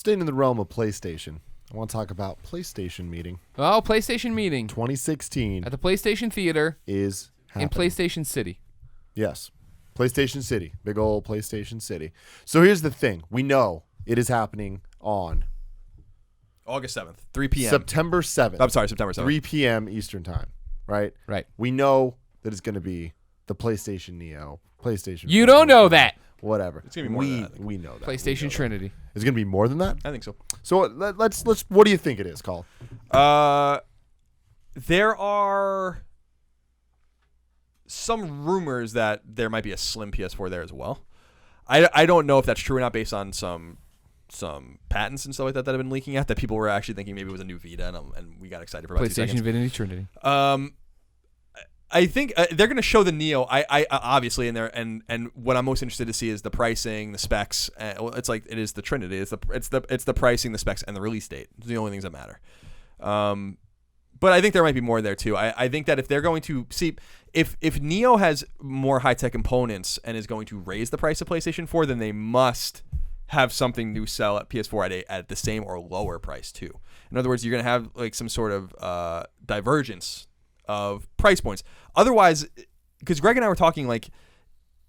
Staying in the realm of PlayStation, I want to talk about PlayStation meeting. Oh, PlayStation meeting 2016 at the PlayStation Theater is happening. in PlayStation City. Yes. PlayStation City. Big old PlayStation City. So here's the thing. We know it is happening on August 7th, 3 p.m. September 7th. I'm sorry, September 7th. 3 p.m. Eastern time, right? Right. We know that it's going to be the PlayStation Neo, PlayStation. You don't know that. Whatever. It's going to be more than that, I think. We know that. PlayStation Trinity. It's going to be more than that? I think so. So let's. What do you think it is, Colin? There are some rumors that there might be a slim PS4 there as well. I don't know if that's true or not based on some patents and stuff like that have been leaking out that people were actually thinking maybe it was a new Vita and we got excited for about 2 PlayStation seconds. Infinity Trinity. I think they're going to show the Neo. I obviously in there, and what I'm most interested to see is the pricing, the specs. It's like it is the Trinity. It's the pricing, the specs, and the release date. It's the only things that matter. But I think there might be more there too. I think that if they're going to see if Neo has more high tech components and is going to raise the price of PlayStation 4, then they must have something new sell at PS4 at the same or lower price too. In other words, you're going to have like some sort of divergence of price points. Otherwise, because Greg and I were talking, like,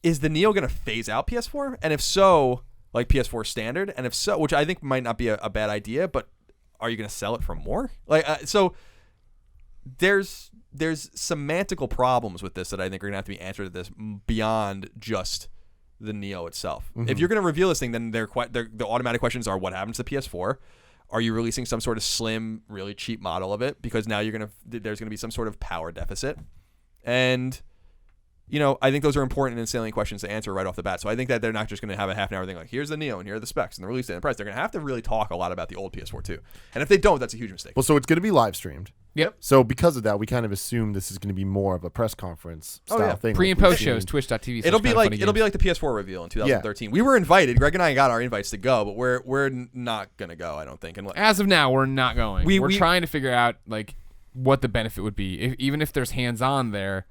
is the Neo going to phase out PS4? And if so, like PS4 standard? And if so, which I think might not be a bad idea, but are you going to sell it for more? Like, so there's semantical problems with this that I think are going to have to be answered at this beyond just the Neo itself. Mm-hmm. If you're going to reveal this thing, then the automatic questions are: what happens to the PS4? Are you releasing some sort of slim, really cheap model of it? Because now there's gonna be some sort of power deficit, and I think those are important and salient questions to answer right off the bat. So I think that they're not just gonna have a half an hour thing like here's the Neo and here are the specs and the release date and the price. They're gonna have to really talk a lot about the old PS4 too. And if they don't, that's a huge mistake. Well, so it's gonna be live streamed. Yep. So because of that, we kind of assume this is going to be more of a press conference style thing. Pre and post shows, Twitch.tv. It'll be like the PS4 reveal in 2013. Yeah. We were invited. Greg and I got our invites to go, but we're not gonna go. I don't think. As of now, we're not going. We're trying to figure out like what the benefit would be. Even if there's hands-on there,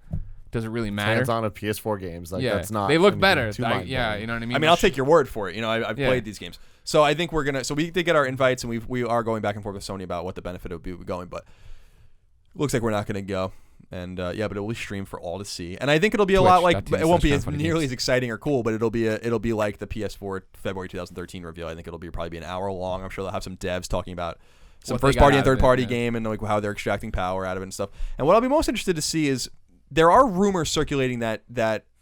does it really matter? Hands-on of PS4 games, that's not. They look better. You know what I mean. I'll take your word for it. I've played these games, so I think we're gonna. So we did get our invites, and we are going back and forth with Sony about what the benefit would be going, but. Looks like we're not going to go, and but it will be streamed for all to see. And I think it'll be a lot like it won't be as nearly as exciting or cool, but it'll be like the PS4 February 2013 reveal. I think it'll probably be an hour long. I'm sure they'll have some devs talking about some first party and third party game and like how they're extracting power out of it and stuff. And what I'll be most interested to see is there are rumors circulating that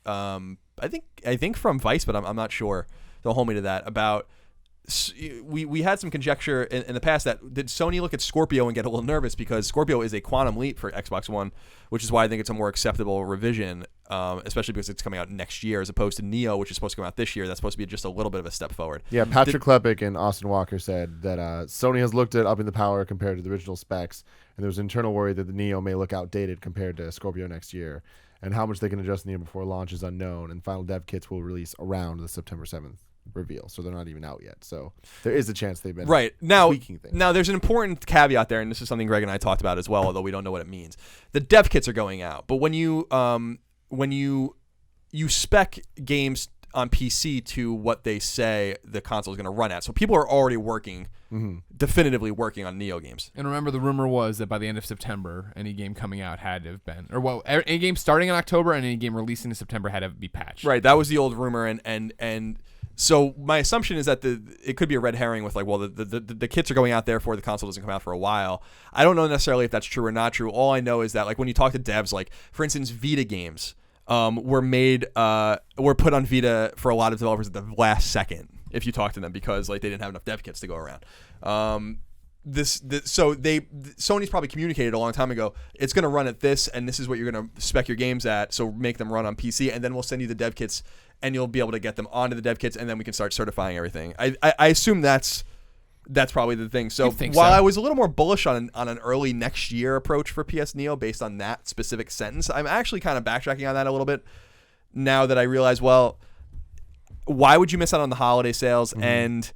I think from Vice, but I'm not sure. They'll hold me to that about. We had some conjecture in the past that did Sony look at Scorpio and get a little nervous because Scorpio is a quantum leap for Xbox One, which is why I think it's a more acceptable revision, especially because it's coming out next year as opposed to Neo, which is supposed to come out this year. That's supposed to be just a little bit of a step forward. Yeah, Patrick Klepek and Austin Walker said that Sony has looked at upping the power compared to the original specs, and there's internal worry that the Neo may look outdated compared to Scorpio next year, and how much they can adjust the Neo before launch is unknown, and final dev kits will release around the September 7th. Reveal, so they're not even out yet. So there is a chance they've been tweaking things. Now, there's an important caveat there, and this is something Greg and I talked about as well, although we don't know what it means. The dev kits are going out, but when you spec games on PC to what they say the console is going to run at, so people are already definitively working on Neo games. And remember, the rumor was that by the end of September, any game coming out had to have been, any game starting in October and any game releasing in September had to be patched. Right, that was the old rumor, and so my assumption is that it could be a red herring with like, well, the kits are going out there for the console doesn't come out for a while. I don't know necessarily if that's true or not true. All I know is that like when you talk to devs, like for instance, Vita games were put on Vita for a lot of developers at the last second. If you talk to them because like they didn't have enough dev kits to go around. Sony's probably communicated a long time ago. It's going to run at this, and this is what you're going to spec your games at. So make them run on PC, and then we'll send you the dev kits, and you'll be able to get them onto the dev kits, and then we can start certifying everything. I assume that's probably the thing. So while I was a little more bullish on an early next year approach for PS Neo based on that specific sentence, I'm actually kind of backtracking on that a little bit now that I realize, well, why would you miss out on the holiday sales? And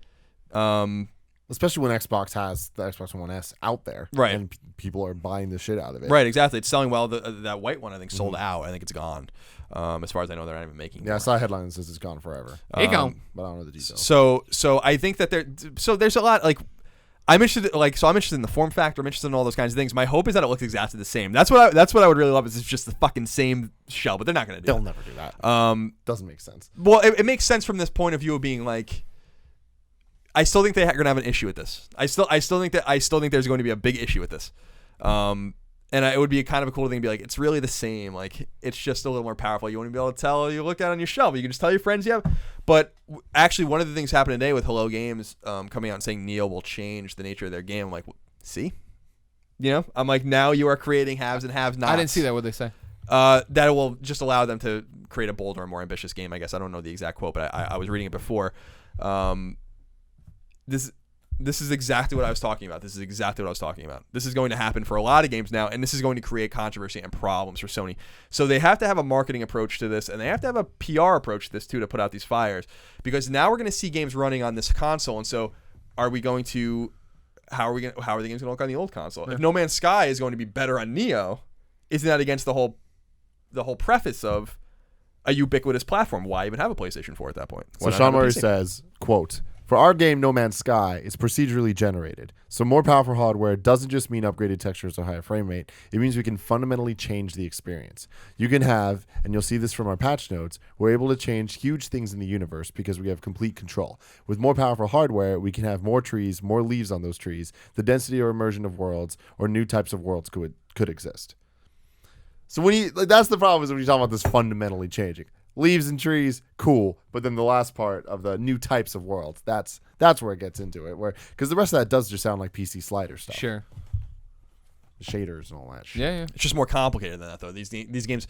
Especially when Xbox has the Xbox One S out there, Right. And people are buying the shit out of it, Right, exactly. It's selling well. That white one, I think, sold out. I think it's gone. As far as I know, they're not even making. Yeah, I saw a headline that says it's gone forever. It gone. But I don't know the details. So I think that there's a lot like. I'm interested, I'm interested in the form factor. I'm interested in all those kinds of things. My hope is that it looks exactly the same. That's what I would really love is it's just the fucking same shell, but they're not going to do They'll it. never do that. Doesn't make sense. Well, it makes sense from this point of view of being like, I still think they're going to have an issue with this. I still think there's going to be a big issue with this. And it would be kind of a cool thing to be like, it's really the same. Like, it's just a little more powerful. You want to be able to tell, you look at it on your shelf. You can just tell your friends you have. But actually, one of the things happened today with Hello Games coming out and saying Neo will change the nature of their game. I'm like, see? You know? I'm like, now you are creating haves and have-nots. I didn't see that. What'd they say? That will just allow them to create a bolder and more ambitious game, I guess. I don't know the exact quote, but I was reading it before. This is exactly what I was talking about. This is going to happen for a lot of games now, and this is going to create controversy and problems for Sony. So they have to have a marketing approach to this, and they have to have a PR approach to this too to put out these fires, because now we're going to see games running on this console. And so, how are the games going to look on the old console? Yeah. If No Man's Sky is going to be better on Neo, isn't that against the whole preface of a ubiquitous platform? Why even have a PlayStation 4 at that point? So Sean Murray says, quote, "For our game, No Man's Sky, it's procedurally generated. So more powerful hardware doesn't just mean upgraded textures or higher frame rate. It means we can fundamentally change the experience. You can have, and you'll see this from our patch notes, we're able to change huge things in the universe because we have complete control. With more powerful hardware, we can have more trees, more leaves on those trees. The density or immersion of worlds or new types of worlds could exist." So that's the problem is when you talk about this fundamentally changing. Leaves and trees, cool, but then the last part of the new types of worlds, that's where it gets into it. Because the rest of that does just sound like PC slider stuff. Sure. Shaders and all that shit. Yeah. It's just more complicated than that, though. These games,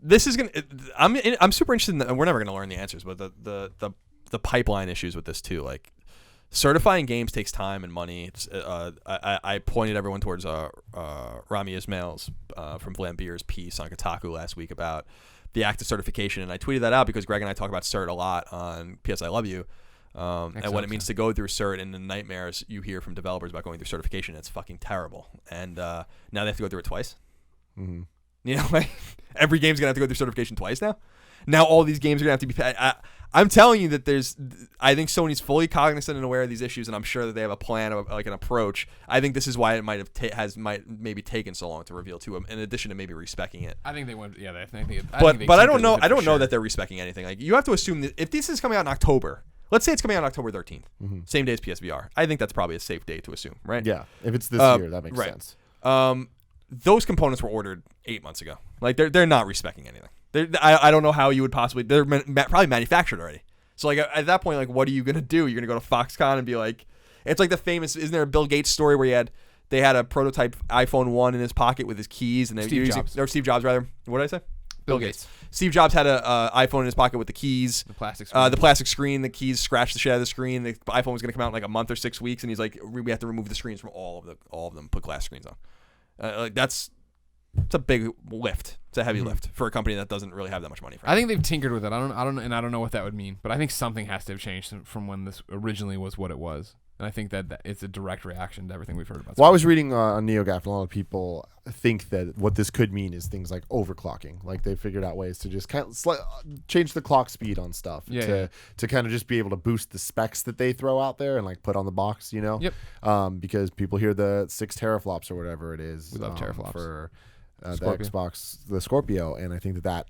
this is gonna. I'm super interested in. And we're never gonna learn the answers, but the pipeline issues with this too. Like, certifying games takes time and money. I pointed everyone towards Rami Ismail's from Vlambeer's piece on Kotaku last week about the act of certification, and I tweeted that out because Greg and I talk about cert a lot on PS I Love You, and what it means to go through cert and the nightmares you hear from developers about going through certification. It's fucking terrible, and now they have to go through it twice. Mm-hmm. You know, like, every game's gonna have to go through certification twice now. Now all these games are gonna have to be. I'm telling you that I think Sony's fully cognizant and aware of these issues, and I'm sure that they have a plan, like an approach. I think this is why it might maybe taken so long to reveal to them, in addition to maybe respecing it. I think they went. Yeah, I think. But I don't know. I don't know that they're respecting anything. Like, you have to assume that if this is coming out in October, let's say it's coming out on October 13th, same day as PSVR. I think that's probably a safe date to assume, right? Yeah, if it's this year, that makes sense. Those components were ordered 8 months ago. Like, they're not respecting anything. I don't know how you would possibly. They're probably manufactured already. So, like, at that point, like, what are you gonna do? You're gonna go to Foxconn and be like, it's like the famous. Isn't there a Bill Gates story where they had a prototype iPhone 1 in his pocket with his keys, and Steve Jobs rather. What did I say? Bill Gates. Steve Jobs had a iPhone in his pocket with the keys, the plastic screen. The keys scratched the shit out of the screen. The iPhone was gonna come out in like a month or 6 weeks, and he's like, we have to remove the screens from all of them, put glass screens on. Like, it's a big lift. It's a heavy lift for a company that doesn't really have that much money. I think they've tinkered with it. I don't know what that would mean, but I think something has to have changed from when this originally was what it was. And I think that it's a direct reaction to everything we've heard about. Well, I was reading on NeoGAF, and a lot of people think that what this could mean is things like overclocking. Like, they figured out ways to just kind of change the clock speed on stuff to kind of just be able to boost the specs that they throw out there and like put on the box, you know? Yep. Because people hear the 6 teraflops or whatever it is. We love teraflops. For the Xbox, the Scorpio, and I think that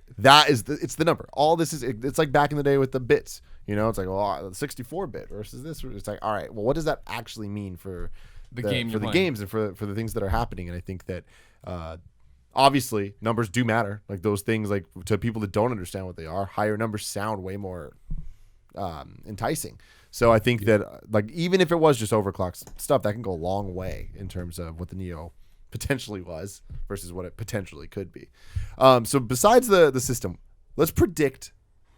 is it's the number. All this is it's like back in the day with the bits. You know, it's like, well, 64-bit versus this. It's like, all right, well, what does that actually mean for the games and for the things that are happening? And I think that obviously numbers do matter. Like, those things, like, to people that don't understand what they are, higher numbers sound way more enticing. So I think that, like, even if it was just overclocked stuff, that can go a long way in terms of what the Neo potentially was versus what it potentially could be. So besides the system, let's predict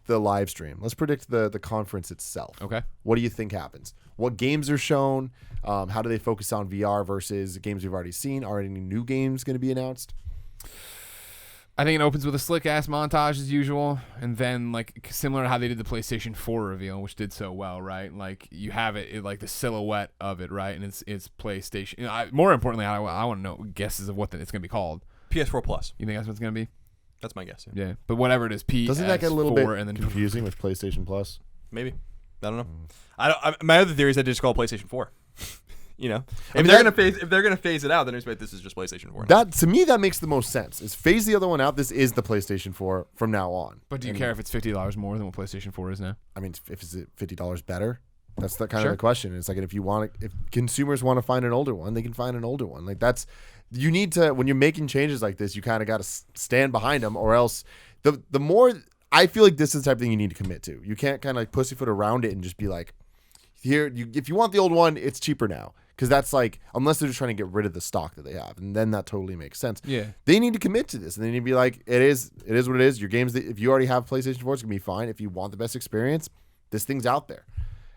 the live stream. Let's predict the conference itself. Okay. What do you think happens? What games are shown? How do they focus on VR versus games we've already seen? Are any new games going to be announced? I think it opens with a slick ass montage as usual, and then like similar to how they did the PlayStation 4 reveal, which did so well, right? Like you have it like the silhouette of it, right? And it's PlayStation. You know, more importantly, I want to know guesses of what it's gonna be called. PS4 Plus. You think that's what it's gonna be? That's my guess. Yeah. Yeah, but whatever it is, PS4 Doesn't that get a little bit and then confusing with PlayStation Plus? Maybe. I don't know. My other theory is that they just call it PlayStation 4. You know, I mean, if they're gonna phase it out, then it's like this is just PlayStation 4. That to me that makes the most sense. Is phase the other one out. This is the PlayStation 4 from now on. But do you care if it's $50 more than what PlayStation 4 is now? I mean, if it's $50 better, that's the kind Sure. of the question. It's like if consumers want to find an older one, they can find an older one. Like you need to when you're making changes like this, you kind of got to stand behind them, or else the more I feel like this is the type of thing you need to commit to. You can't kind of like pussyfoot around it and just be like, if you want the old one, it's cheaper now. Because that's like, unless they're just trying to get rid of the stock that they have, and then that totally makes sense. Yeah, they need to commit to this, and they need to be like, it is what it is. Your games, if you already have PlayStation 4, it's gonna be fine. If you want the best experience, this thing's out there,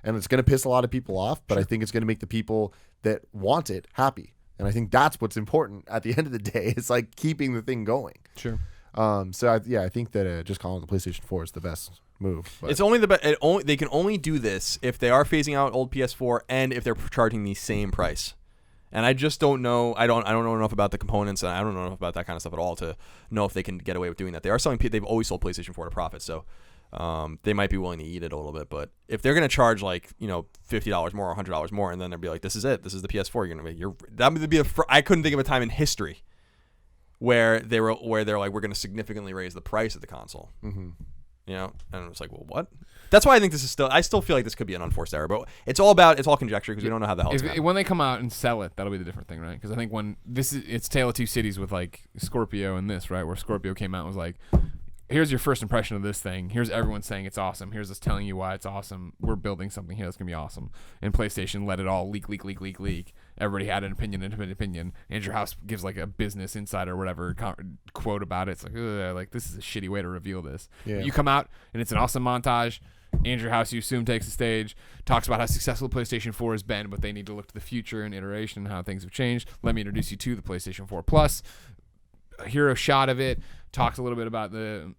and it's gonna piss a lot of people off. But I think it's gonna make the people that want it happy, and I think that's what's important at the end of the day. It's like keeping the thing going. sure. I think that just calling it the PlayStation 4 is the best move. But. It's only they can only do this if they are phasing out old PS4 and if they're charging the same price. And I just don't know. I don't know enough about the components, and I don't know enough about that kind of stuff at all to know if they can get away with doing that. They are selling. They've always sold PlayStation 4 to profit, so they might be willing to eat it a little bit. But if they're going to charge like $50 more or $100 more, and then they'll be like, "This is it. This is the PS4." That would be I couldn't think of a time in history where they're like, we're going to significantly raise the price of the console. Mm-hmm. And it's like, well, what? That's why I think I still feel like this could be an unforced error, but it's all conjecture because we don't know how the hell it's going to happen. When they come out and sell it, that'll be the different thing, right? Because I think when it's Tale of Two Cities with like Scorpio and this, right? Where Scorpio came out and was like, here's your first impression of this thing. Here's everyone saying it's awesome. Here's us telling you why it's awesome. We're building something here that's going to be awesome. And PlayStation let it all leak. Everybody had an opinion. Andrew House gives like a Business Insider or whatever quote about it. It's like this is a shitty way to reveal this. Yeah. You come out and it's an awesome montage. Andrew House, you assume, takes the stage, talks about how successful PlayStation 4 has been, but they need to look to the future and iteration and how things have changed. Let me introduce you to the PlayStation 4 Plus. A hero shot of it, talks a little bit about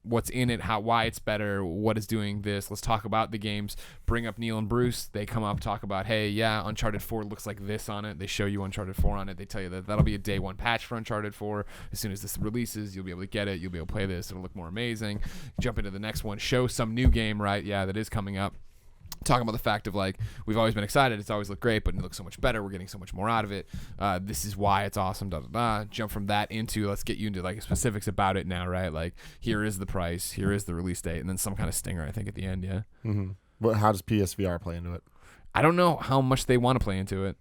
what's in it, why it's better, what is doing this. Let's talk about the games. Bring up Neil and Bruce. They come up, talk about, hey, yeah, Uncharted 4 looks like this on it. They show you Uncharted 4 on it. They tell you that that'll be a day one patch for Uncharted 4. As soon as this releases, you'll be able to get it. You'll be able to play this. It'll look more amazing. Jump into the next one. Show some new game, right? Yeah, that is coming up. Talking about the fact of like we've always been excited, it's always looked great, but it looks so much better. We're getting so much more out of it. This is why it's awesome. Jump from that into let's get you into like specifics about it now, right? Like here is the price, here is the release date, and then some kind of stinger. I think at the end, yeah. Mm-hmm. But how does PSVR play into it? I don't know how much they want to play into it.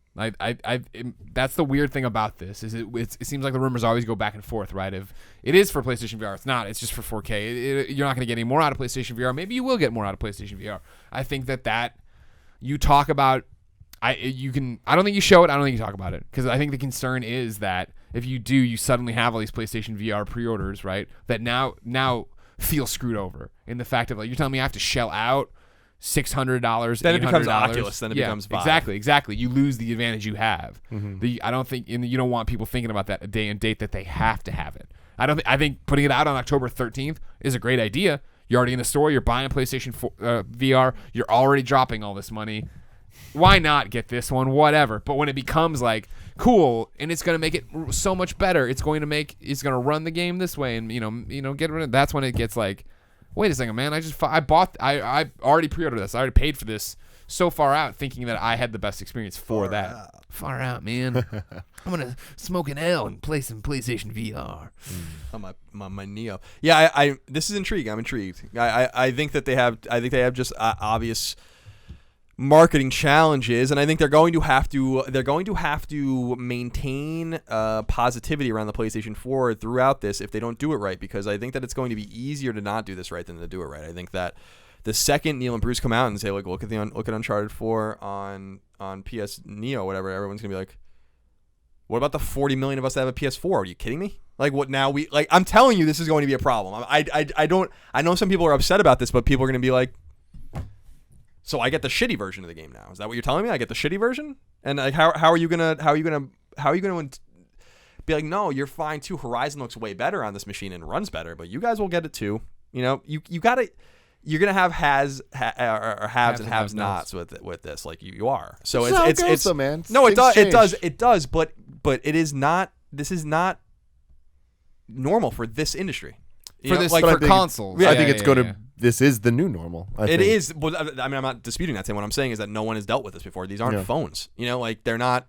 That's the weird thing about this is it seems like the rumors always go back and forth, right? If it is for PlayStation VR, it's not. It's just for 4K. You're not going to get any more out of PlayStation VR. Maybe you will get more out of PlayStation VR. I think that you talk about. I don't think you show it. I don't think you talk about it because I think the concern is that if you do, you suddenly have all these PlayStation VR pre-orders, right? That now feel screwed over in the fact of like you're telling me I have to shell out $600, then it becomes $800. Oculus. Then it becomes Vive. Exactly. You lose the advantage you have. Mm-hmm. I don't think you don't want people thinking about that a day and date that they have to have it. I think putting it out on October 13th is a great idea. You're already in the store. You're buying PlayStation 4, VR. You're already dropping all this money. Why not get this one? Whatever. But when it becomes like cool and it's going to make it so much better, it's going to run the game this way and get rid of it. That's when it gets like, wait a second, man. I already pre-ordered this. I already paid for this so far out thinking that I had the best experience for that. Far out, man. I'm going to smoke an L and play some PlayStation VR. On my Neo. Yeah, I this is intriguing. I'm intrigued. I think they have just obvious marketing challenges, and I think they're going to have to maintain positivity around the PlayStation 4 throughout this if they don't do it right, because I think that it's going to be easier to not do this right than to do it right. I think that the second Neil and Bruce come out and say like look at Uncharted 4 on PS Neo, whatever, everyone's gonna be like, what about the 40 million of us that have a PS4? Are you kidding me? Like what now? I'm telling you, this is going to be a problem. I know some people are upset about this, but people are gonna be like, so I get the shitty version of the game now. Is that what you're telling me? I get the shitty version? And like, how are you gonna be like, no, you're fine too. Horizon looks way better on this machine and runs better, but you guys will get it too. You know, you got to. You're gonna have haves and have nots with this, like you are. So it's so, man. No, it does. Change. It does. But it is not. This is not normal for this industry. For consoles. Yeah, I think it's going to. This is the new normal. It is. Well, I mean, I'm not disputing that. Tim. What I'm saying is that no one has dealt with this before. These aren't phones. You know, like they're not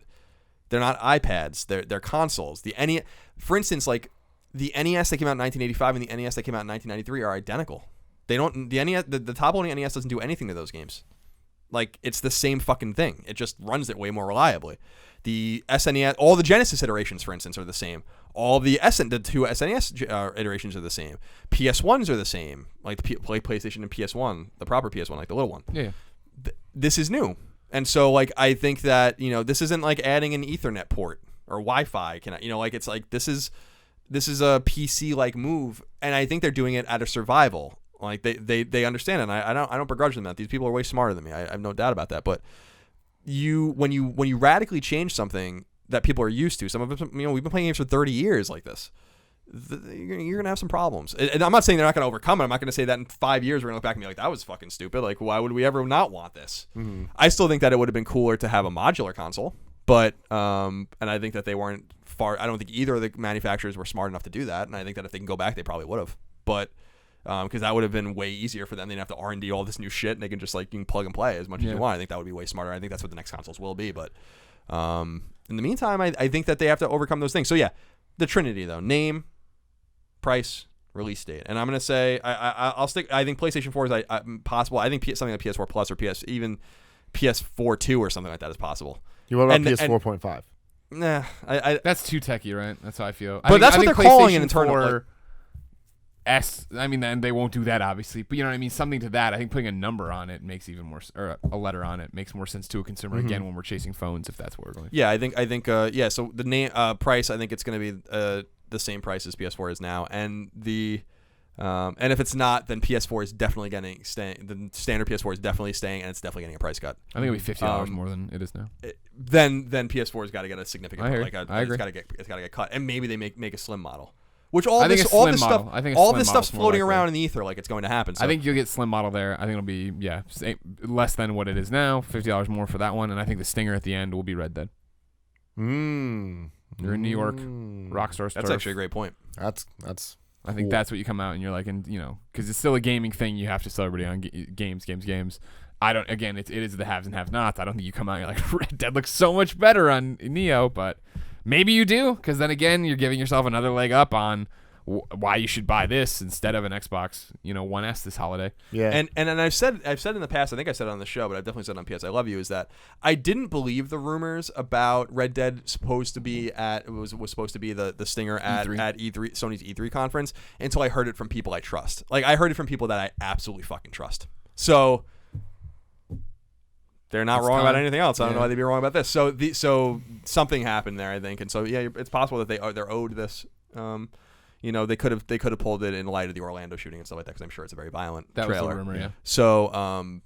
iPads. They're consoles. The NES, for instance, like the NES that came out in 1985 and the NES that came out in 1993 are identical. They don't. The NES, the top-loading NES doesn't do anything to those games. Like it's the same fucking thing. It just runs it way more reliably. The SNES, all the Genesis iterations, for instance, are the same. All the two SNES iterations are the same. PS1s are the same, like the PlayStation and PS1, the proper PS1, like the little one. Yeah. This is new, and so like I think that this isn't like adding an Ethernet port or Wi-Fi. Like it's like this is a PC like move, and I think they're doing it out of survival. Like they understand it. And I don't begrudge them that. These people are way smarter than me. I have no doubt about that. But when you radically change something that people are used to, some of us, we've been playing games for 30 years like this. You're gonna have some problems. And I'm not saying they're not gonna overcome it. I'm not gonna say that in 5 years we're gonna look back and be like, that was fucking stupid. Like, why would we ever not want this? Mm-hmm. I still think that it would have been cooler to have a modular console, but and I think that they weren't far. I don't think either of the manufacturers were smart enough to do that. And I think that if they can go back, they probably would have. But because that would have been way easier for them. They didn't have to R&D all this new shit, and they can just like you can plug and play as much as you want. I think that would be way smarter. I think that's what the next consoles will be. But in the meantime, I think that they have to overcome those things. So yeah, the Trinity though: name, price, release date. And I'm gonna say I'll stick. I think PlayStation 4 is possible. I think something like PS4 Plus or even PS4 2 or something like that is possible. You what about PS4.5? Nah, that's too techie, right? That's how I feel. But that's what they're calling it in terms of. I mean, then they won't do that, obviously. But you know what I mean? Something to that. I think putting a number on it makes even more, or a letter on it makes more sense to a consumer, again, when we're chasing phones, if that's what we're going. Yeah, I think, yeah, so the name, price, I think it's going to be the same price as PS4 is now. And and if it's not, then PS4 is definitely the standard PS4 is definitely staying, and it's definitely getting a price cut. I think it'll be $50 more than it is now. Then PS4's got to get a significant, I agree. It's got to get cut. And maybe they make a slim model. Which all this stuff's floating around in the ether like it's going to happen. So. I think you'll get slim model there. I think it'll be less than what it is now, $50 more for that one, and I think the stinger at the end will be Red Dead. You're in New York, Rockstar. That's actually a great point. That's. I think that's what you come out and you're like, and because it's still a gaming thing, you have to sell everybody on games. I don't. Again, it is the haves and have-nots. I don't think you come out and you're like, Red Dead looks so much better on Neo, but. Maybe you do, because then again, you're giving yourself another leg up on why you should buy this instead of an Xbox, One S this holiday. Yeah, and I've said in the past, I think I said it on the show, but I've definitely said it on PS I Love You, is that I didn't believe the rumors about Red Dead was supposed to be the stinger at E3 Sony's E3 conference until I heard it from people I trust. Like I heard it from people that I absolutely fucking trust. So. They're not wrong about anything else. I don't know why they'd be wrong about this. So something happened there, I think, and so yeah, it's possible that they're owed this. They could have pulled it in light of the Orlando shooting and stuff like that, because I'm sure it's a very violent trailer. Was the rumor, yeah. So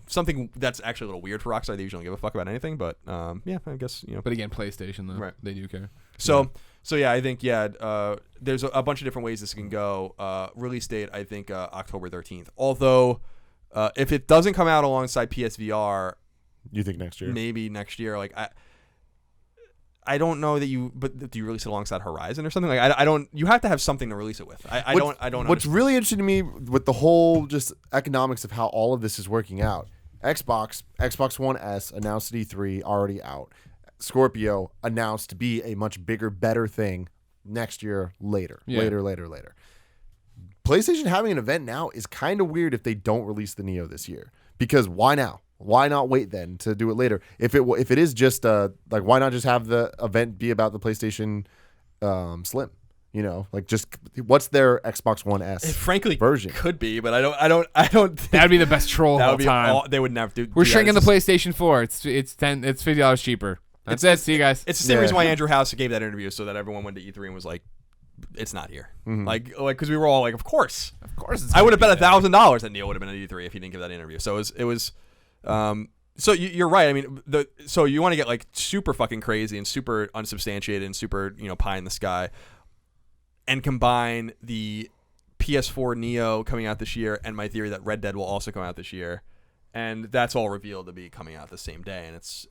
something that's actually a little weird for Rockstar. They usually don't give a fuck about anything, but I guess But again, PlayStation though, right? They do care. So yeah, I think there's a bunch of different ways this can go. Release date, I think October 13th. Although. If it doesn't come out alongside PSVR, you think next year? Maybe next year. Like I don't know that but do you release it alongside Horizon or something? Like I don't. You have to have something to release it with. I don't. What's really interesting to me with the whole just economics of how all of this is working out. Xbox One S announced at E3, already out. Scorpio announced to be a much bigger, better thing next year. Later. PlayStation having an event now is kind of weird if they don't release the Neo this year, because why now? Why not wait then to do it later? If it is just why not just have the event be about the PlayStation Slim? Just what's their Xbox One S? It frankly version could be, but I don't think that'd be the best troll of all time. They would never do. We're shrinking the PlayStation 4. It's $50 cheaper. That's it. See you guys. It's the same reason why Andrew House gave that interview, so that everyone went to E3 and was like, it's not here. Mm-hmm. Like because we were all like, of course. I would have bet $1,000 that Neil would have been at E3 if he didn't give that interview. So it was So you're right. I mean, so you want to get like super fucking crazy and super unsubstantiated and super pie in the sky, and combine the PS4 Neo coming out this year and my theory that Red Dead will also come out this year, and that's all revealed to be coming out the same day, and it's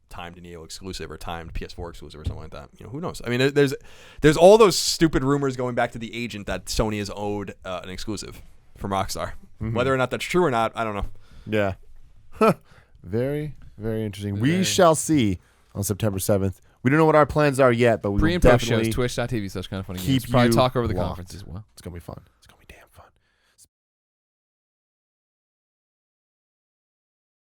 timed Neo exclusive or timed PS4 exclusive or something like that. Who knows? I mean, there's all those stupid rumors going back to the agent that Sony is owed an exclusive from Rockstar. Mm-hmm. Whether or not that's true or not, I don't know. Yeah. Very, very interesting. We shall see on September 7th. We don't know what our plans are yet, but we Pre will and post definitely shows, twitch.tv/kindoffunnygames. keep Probably you talk over the locked. conference as well. It's going to be fun. It's gonna